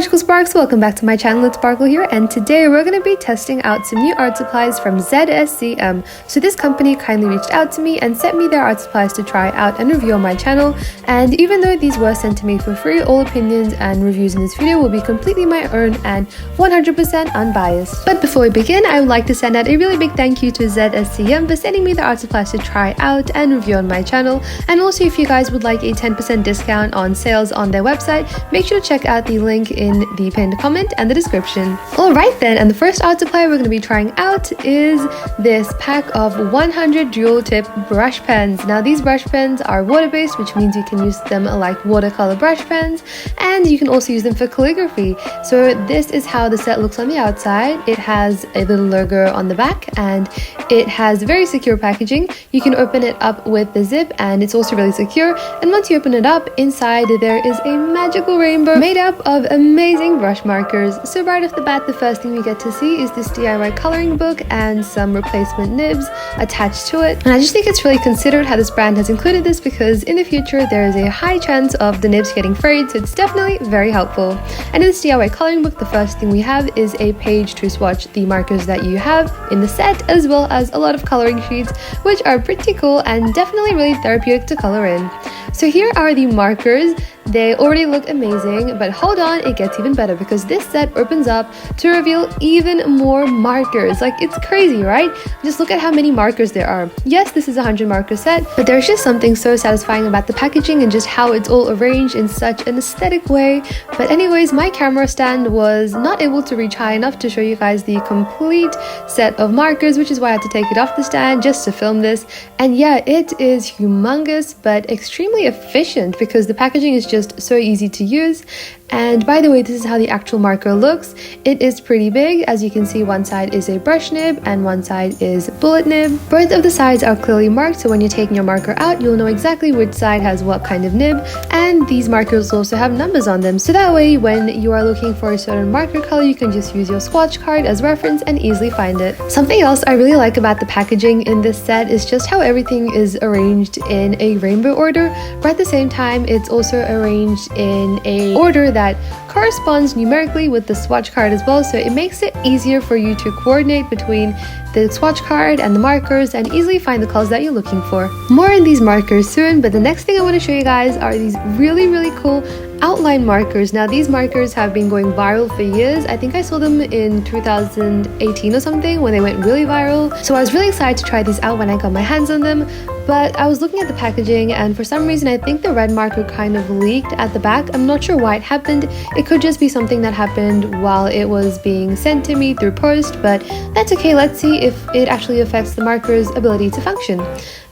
Magical Sparks, welcome back to my channel. It's Sparkle here, and today we're going to be testing out some new art supplies from ZSCM. So this company kindly reached out to me and sent me their art supplies to try out and review on my channel. And even though these were sent to me for free, all opinions and reviews in this video will be completely my own and 100% unbiased. But before we begin, I would like to send out a really big thank you to ZSCM for sending me the art supplies to try out and review on my channel. And also, if you guys would like a 10% discount on sales on their website, make sure to check out the link in the pinned comment and the description. Alright then, and the first art supply we're going to be trying out is this pack of 100 dual tip brush pens. Now these brush pens are water based, which means you can use them like watercolor brush pens, and you can also use them for calligraphy. So this is how the set looks on the outside. It has a little logo on the back and it has very secure packaging. You can open it up with the zip and it's also really secure, and once you open it up, inside there is a magical rainbow made up of amazing brush markers. So right off the bat, the first thing we get to see is this DIY coloring book and some replacement nibs attached to it. And I just think it's really considered how this brand has included this, because in the future there is a high chance of the nibs getting frayed, so it's definitely very helpful. And in this DIY coloring book, the first thing we have is a page to swatch the markers that you have in the set, as well as a lot of coloring sheets, which are pretty cool and definitely really therapeutic to color in. So here are the markers. They already look amazing, but hold on, it gets even better, because this set opens up to reveal even more markers. Like, it's crazy, right? Just look at how many markers there are. Yes, this is a 100 marker set, but there's just something so satisfying about the packaging and just how it's all arranged in such an aesthetic way. But anyways, my camera stand was not able to reach high enough to show you guys the complete set of markers, which is why I had to take it off the stand just to film this. And yeah, it is humongous, but extremely efficient, because the packaging is just so easy to use. And by the way, this is how the actual marker looks. It is pretty big. As you can see, one side is a brush nib and one side is bullet nib. Both of the sides are clearly marked, so when you're taking your marker out, you'll know exactly which side has what kind of nib. And these markers also have numbers on them, so that way when you are looking for a certain marker color, you can just use your swatch card as reference and easily find it. Something else I really like about the packaging in this set is just how everything is arranged in a rainbow order, but at the same time it's also arranged in a order that corresponds numerically with the swatch card as well, so it makes it easier for you to coordinate between the swatch card and the markers and easily find the colors that you're looking for. More on these markers soon, but the next thing I want to show you guys are these really cool outline markers. Now these markers have been going viral for years. I think I saw them in 2018 or something when they went really viral, so I was really excited to try these out when I got my hands on them. But I was looking at the packaging, and for some reason I think the red marker kind of leaked at the back. I'm not sure why it happened. It could just be something that happened while it was being sent to me through post, but that's okay. Let's see if it actually affects the marker's ability to function.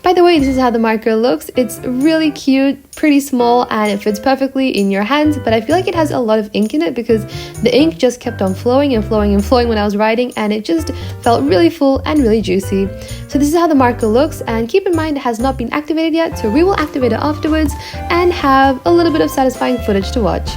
By the way, this is how the marker looks. It's really cute, pretty small, and it fits perfectly in your hands, but I feel like it has a lot of ink in it, because the ink just kept on flowing and flowing and flowing when I was writing, and it just felt really full and really juicy. So this is how the marker looks, and keep in mind it has not been activated yet, so we will activate it afterwards and have a little bit of satisfying footage to watch.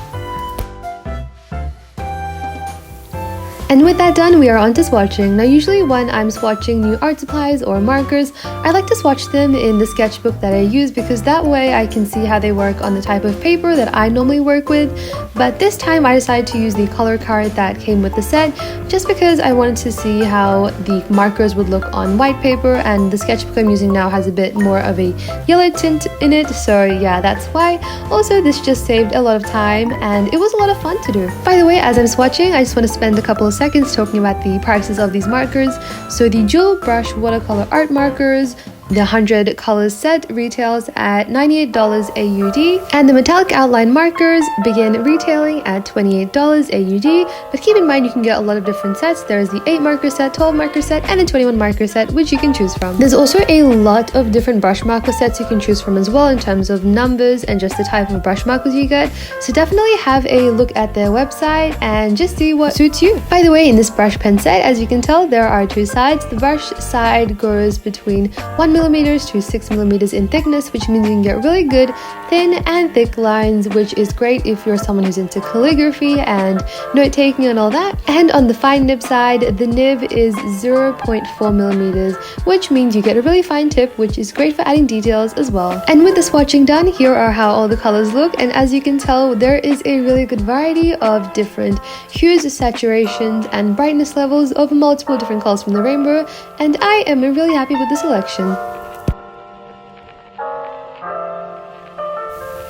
And with that done, we are on to swatching. Now usually when I'm swatching new art supplies or markers, I like to swatch them in the sketchbook that I use, because that way I can see how they work on the type of paper that I normally work with. But this time I decided to use the color card that came with the set, just because I wanted to see how the markers would look on white paper, and the sketchbook I'm using now has a bit more of a yellow tint in it, so yeah, that's why. Also, this just saved a lot of time and it was a lot of fun to do. By the way, as I'm swatching, I just want to spend a couple of seconds talking about the prices of these markers. So the dual brush watercolor art markers, the 100 colors set retails at $98 AUD, and the metallic outline markers begin retailing at $28 AUD. But keep in mind, you can get a lot of different sets. There's the 8 marker set, 12 marker set, and a 21 marker set, which you can choose from. There's also a lot of different brush marker sets you can choose from as well, in terms of numbers and just the type of brush markers you get. So definitely have a look at their website and just see what suits you. By the way, in this brush pen set, as you can tell, there are two sides. The brush side goes between 1 1mm to 6mm in thickness, which means you can get really good thin and thick lines, which is great if you're someone who's into calligraphy and note-taking and all that. And on the fine nib side, the nib is 0.4mm, which means you get a really fine tip, which is great for adding details as well. And with the swatching done, here are how all the colors look, and as you can tell, there is a really good variety of different hues, saturations, and brightness levels of multiple different colors from the rainbow, and I am really happy with the selection.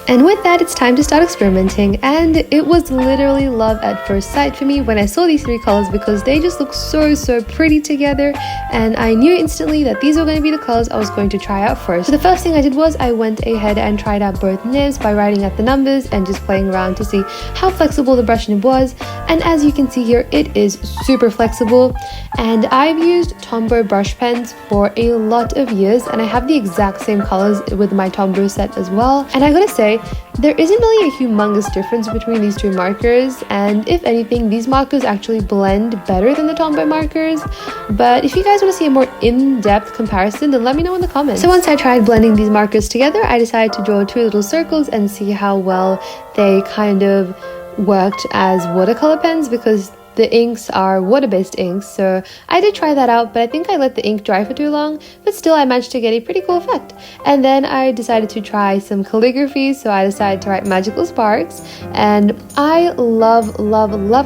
And with that, it's time to start experimenting, and it was literally love at first sight for me when I saw these three colors because they just look so pretty together, and I knew instantly that these were going to be the colors I was going to try out first. So the first thing I did was I went ahead and tried out both nibs by writing out the numbers and just playing around to see how flexible the brush nib was, and as you can see here, it is super flexible. And I've used Tombow brush pens for a lot of years, and I have the exact same colors with my Tombow set as well, and I gotta say, there isn't really a humongous difference between these two markers, and if anything, these markers actually blend better than the Tombow markers. But if you guys want to see a more in-depth comparison, then let me know in the comments. So once I tried blending these markers together, I decided to draw two little circles and see how well they kind of worked as watercolor pens, because the inks are water-based inks, so I did try that out, but I think I let the ink dry for too long, but still I managed to get a pretty cool effect. And then I decided to try some calligraphy, so I decided to write magical sparks, and I love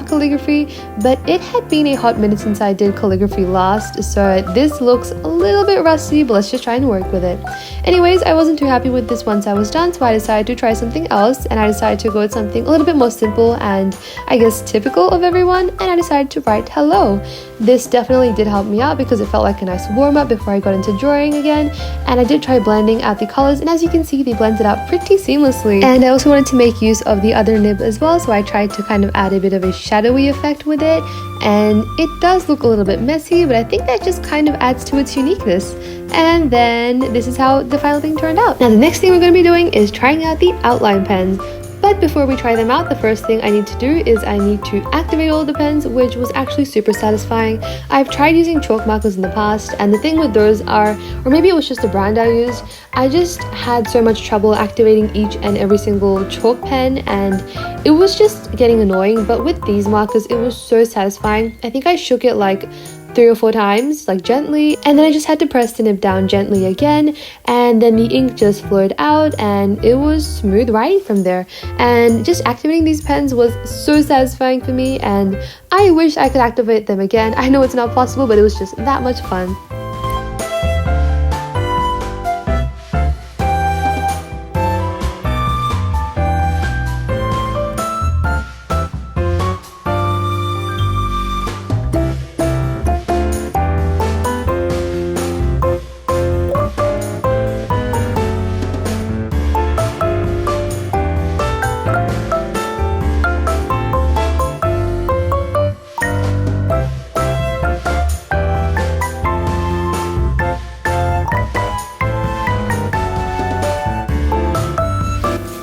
calligraphy, but it had been a hot minute since I did calligraphy last, so this looks a little bit rusty, but let's just try and work with it. Anyways, I wasn't too happy with this once I was done, so I decided to try something else, and I decided to go with something a little bit more simple and I guess typical of everyone, and I decided to write hello. This definitely did help me out because it felt like a nice warm-up before I got into drawing again, and I did try blending out the colors, and as you can see, they blended out pretty seamlessly. And I also wanted to make use of the other nib as well, so I tried to kind of add a bit of a shadowy effect with it, and it does look a little bit messy, but I think that just kind of adds to its uniqueness. And then this is how the final thing turned out. Now the next thing we're going to be doing is trying out the outline pens. But before we try them out, the first thing I need to do is I need to activate all the pens, which was actually super satisfying. I've tried using chalk markers in the past, and the thing with those are, or maybe it was just the brand I used, I just had so much trouble activating each and every single chalk pen, and it was just getting annoying. But with these markers, it was so satisfying. I think I shook it like 3 or 4 times, like gently, and then I just had to press the nib down gently again, and then the ink just flowed out, and it was smooth writing from there. And just activating these pens was so satisfying for me, and I wish I could activate them again. I know it's not possible, but it was just that much fun.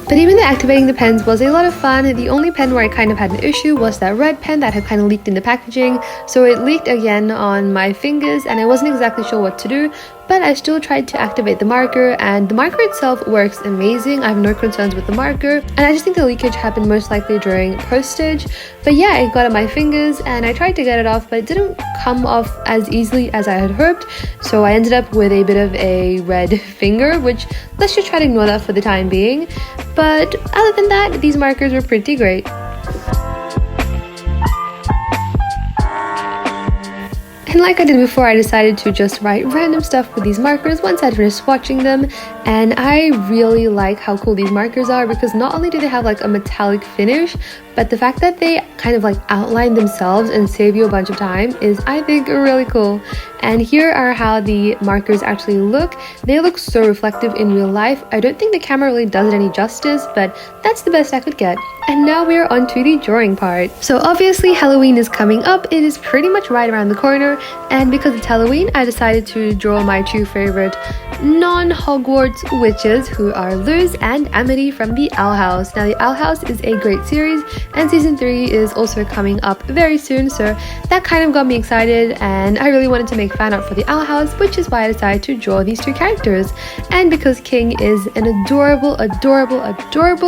But even though activating the pens was a lot of fun, the only pen where I kind of had an issue was that red pen that had kind of leaked in the packaging. So it leaked again on my fingers, and I wasn't exactly sure what to do, but I still tried to activate the marker, and the marker itself works amazing. I have no concerns with the marker, and I just think the leakage happened most likely during postage. But yeah, it got on my fingers, and I tried to get it off, but it didn't come off as easily as I had hoped, so I ended up with a bit of a red finger, which let's just try to ignore that for the time being. But other than that, these markers were pretty great. And like I did before, I decided to just write random stuff with these markers once I'd finished swatching them. And I really like how cool these markers are, because not only do they have like a metallic finish, but the fact that they kind of like outline themselves and save you a bunch of time is, I think, really cool. And here are how the markers actually look. They look so reflective in real life. I don't think the camera really does it any justice, but that's the best I could get. And now we are on to the drawing part. So obviously Halloween is coming up. It is pretty much right around the corner, and because it's Halloween, I decided to draw my two favorite non-Hogwarts witches, who are Luz and Amity from the Owl House. Now the Owl House is a great series, and season 3 is also coming up very soon, so that kind of got me excited, and I really wanted to make fan art for the Owl House, which is why I decided to draw these two characters. And because King is an adorable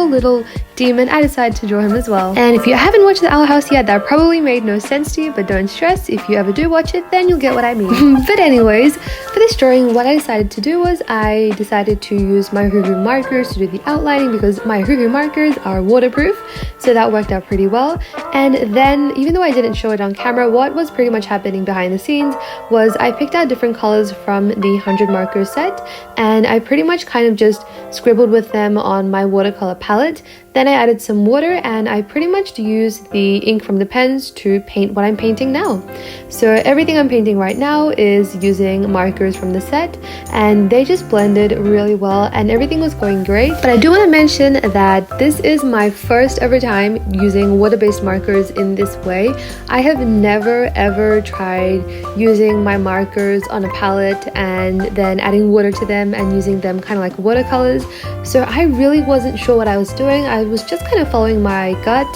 little demon, I decided to draw him as well. And if you haven't watched the Owl House yet, that probably made no sense to you, but don't stress, if you ever do watch it, then you'll get what I mean. But anyways, for this drawing, what I decided to do was I decided to use my Hoo Hoo markers to do the outlining, because my Hoo Hoo markers are waterproof, so that worked out pretty well. And then, even though I didn't show it on camera, what was pretty much happening behind the scenes was I picked out different colors from the 100 markers set, and I pretty much kind of just scribbled with them on my watercolor palette. Then I added some water, and I pretty much used the ink from the pens to paint what I'm painting now. So everything I'm painting right now is using markers from the set, and they just blended really well and everything was going great. But I do want to mention that this is my first ever time using water-based markers in this way. I have never ever tried using my markers on a palette and then adding water to them and using them kind of like watercolors. So I really wasn't sure what I was doing. I was just kind of following my gut,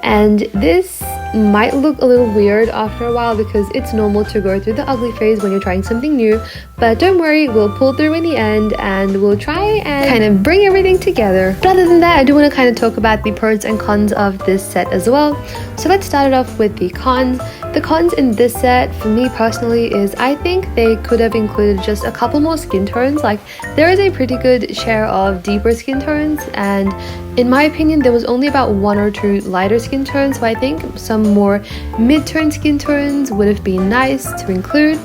and this might look a little weird after a while because it's normal to go through the ugly phase when you're trying something new, but don't worry, we'll pull through in the end and we'll try and kind of bring everything together. But other than that, I do want to kind of talk about the pros and cons of this set as well. So let's start it off with the cons. The cons in this set, for me personally, is I think they could have included just a couple more skin tones. Like, there is a pretty good share of deeper skin tones, and in my opinion there was only about 1 or 2 lighter skin tones, so I think some more mid-tone skin tones would have been nice to include.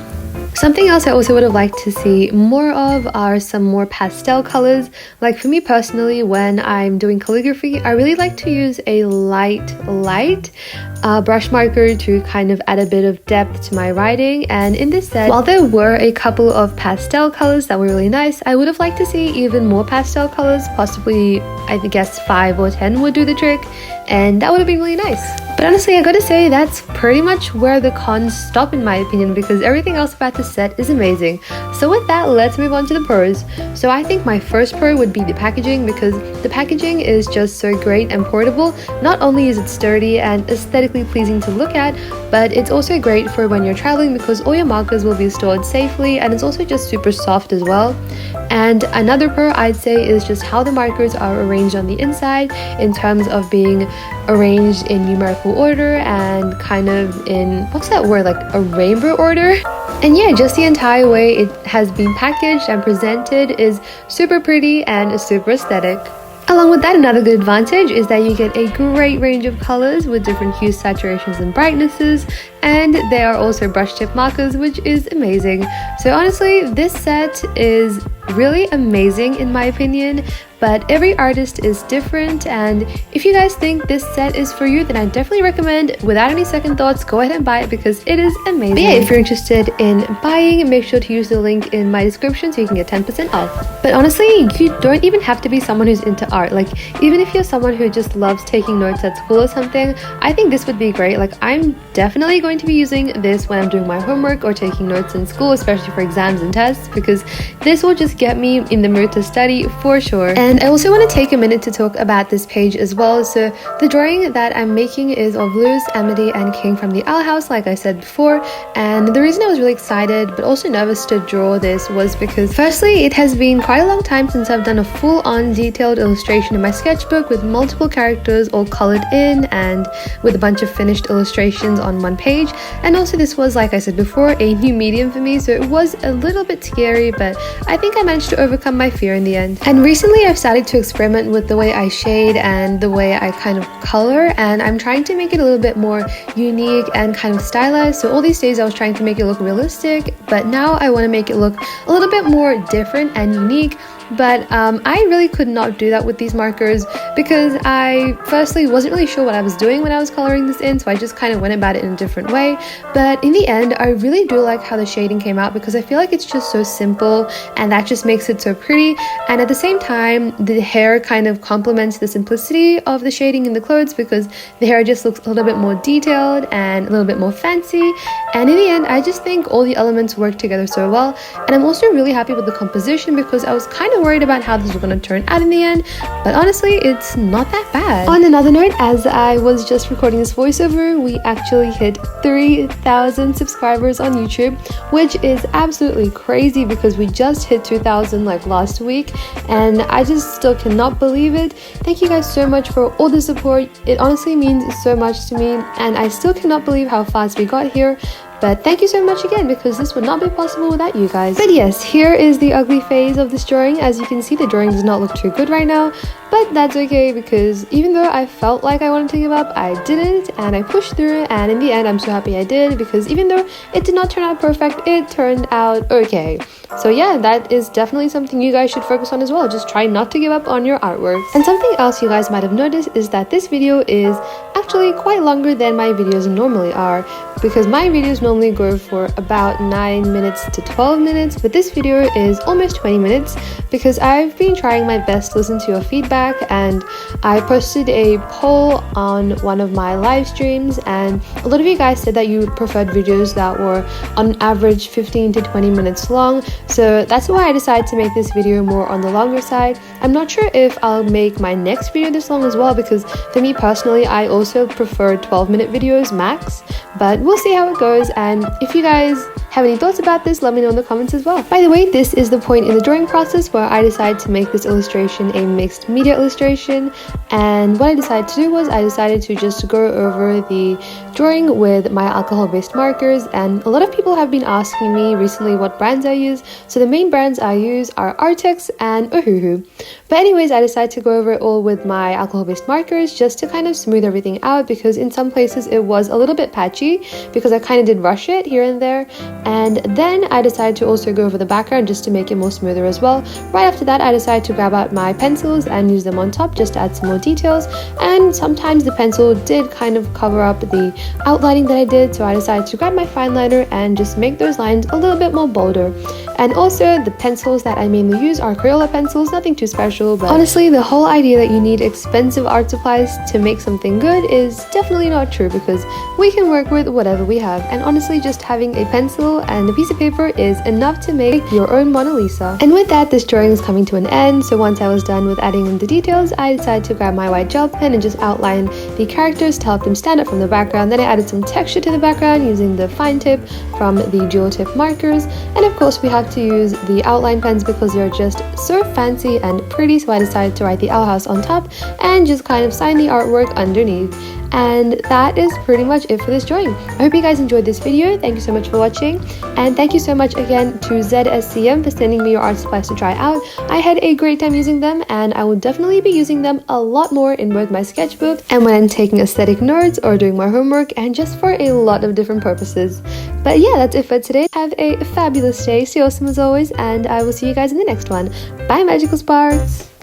Something else I also would have liked to see more of are some more pastel colors. Like for me personally, when I'm doing calligraphy, I really like to use a light brush marker to kind of add a bit of depth to my writing. And in this set, while there were a couple of pastel colors that were really nice, I would have liked to see even more pastel colors. Possibly, I guess 5 or 10 would do the trick, and that would have been really nice. But honestly, I gotta say that's pretty much where the cons stop in my opinion, because everything else about the set is amazing. So with that, let's move on to the pros. So I think my first pro would be the packaging, because the packaging is just so great and portable. Not only is it sturdy and aesthetically pleasing to look at, but it's also great for when you're traveling because all your markers will be stored safely, and it's also just super soft as well. And another pro I'd say is just how the markers are arranged on the inside, in terms of being arranged in numerical order and kind of in, what's that word, like a rainbow order? And yeah, just the entire way it has been packaged and presented is super pretty and super aesthetic. Along with that, another good advantage is that you get a great range of colors with different hues, saturations and brightnesses, and they are also brush tip markers, which is amazing. So honestly, this set is really amazing in my opinion, but every artist is different, and if you guys think this set is for you, then I definitely recommend, without any second thoughts, go ahead and buy it because it is amazing. But yeah, if you're interested in buying, make sure to use the link in my description so you can get 10% off. But honestly, you don't even have to be someone who's into art. Like, even if you're someone who just loves taking notes at school or something, I think this would be great. Like, I'm definitely going to be using this when I'm doing my homework or taking notes in school, especially for exams and tests, because this will just get me in the mood to study for sure. And I also want to take a minute to talk about this page as well. So the drawing that I'm making is of Luz, Amity and King from the Owl House, like I said before. And the reason I was really excited but also nervous to draw this was because firstly, it has been quite a long time since I've done a full-on detailed illustration in my sketchbook with multiple characters all colored in and with a bunch of finished illustrations on one page. And also this was, like I said before, a new medium for me, so it was a little bit scary, but I think I managed to overcome my fear in the end. And recently I've started to experiment with the way I shade and the way I kind of color, and I'm trying to make it a little bit more unique and kind of stylized. So all these days I was trying to make it look realistic, but now I want to make it look a little bit more different and unique. but I really could not do that with these markers because I firstly wasn't really sure what I was doing when I was coloring this in, so I just kind of went about it in a different way. But in the end, I really do like how the shading came out because I feel like it's just so simple and that just makes it so pretty, and at the same time the hair kind of complements the simplicity of the shading in the clothes because the hair just looks a little bit more detailed and a little bit more fancy, and in the end I just think all the elements work together so well. And I'm also really happy with the composition because I was kind of worried about how this was going to turn out in the end, but honestly it's not that bad. On another note, as I was just recording this voiceover, we actually hit 3,000 subscribers on YouTube, which is absolutely crazy because we just hit 2,000 like last week, and I just still cannot believe it. Thank you guys so much for all the support. It honestly means so much to me, and I still cannot believe how fast we got here. But thank you so much again because this would not be possible without you guys. But yes, here is the ugly phase of this drawing. As you can see, the drawing does not look too good right now, but that's okay because even though I felt like I wanted to give up, I didn't, and I pushed through, and in the end I'm so happy I did because even though it did not turn out perfect, it turned out okay. So yeah, that is definitely something you guys should focus on as well. Just try not to give up on your artwork. And something else you guys might have noticed is that this video is actually quite longer than my videos normally are, because my videos normally go for about 9 minutes to 12 minutes, but this video is almost 20 minutes because I've been trying my best to listen to your feedback, and I posted a poll on one of my live streams, and a lot of you guys said that you preferred videos that were on average 15 to 20 minutes long, so that's why I decided to make this video more on the longer side. I'm not sure if I'll make my next video this long as well because for me personally I also prefer 12-minute videos max, but we'll see how it goes. And if you guys have any thoughts about this, let me know in the comments as well. By the way, this is the point in the drawing process where I decided to make this illustration a mixed media illustration, and what I decided to do was I decided to just go over the drawing with my alcohol-based markers, and a lot of people have been asking me recently what brands I use, so the main brands I use are Artex and Ohuhu. But anyways, I decided to go over it all with my alcohol-based markers just to kind of smooth everything out because in some places it was a little bit patchy because I kind of did rush it here and there. And then I decided to also go over the background just to make it more smoother as well. Right after that, I decided to grab out my pencils and use them on top just to add some more details, and sometimes the pencil did kind of cover up the outlining that I did, so I decided to grab my fine liner and just make those lines a little bit more bolder. And also the pencils that I mainly use are Crayola pencils, nothing too special, but honestly the whole idea that you need expensive art supplies to make something good is definitely not true because we can work with whatever we have, and honestly just having a pencil and a piece of paper is enough to make your own Mona Lisa. And with that, this drawing is coming to an end, so once I was done with adding in the details, I decided to grab my white gel pen and just outline the characters to help them stand out from the background. Then I added some texture to the background using the fine tip from the dual tip markers, and of course we have to use the outline pens because they're just so fancy and pretty, so I decided to write the Owl House on top and just kind of sign the artwork underneath. And that is pretty much it for this drawing. I hope you guys enjoyed this video. Thank you so much for watching, and thank you so much again to ZSCM for sending me your art supplies to try out. I had a great time using them, and I will definitely be using them a lot more in both my sketchbook and when I'm taking aesthetic notes or doing my homework, and just for a lot of different purposes. But yeah, that's it for today. Have a fabulous day, stay awesome as always, and I will see you guys in the next one. Bye, magical sparks!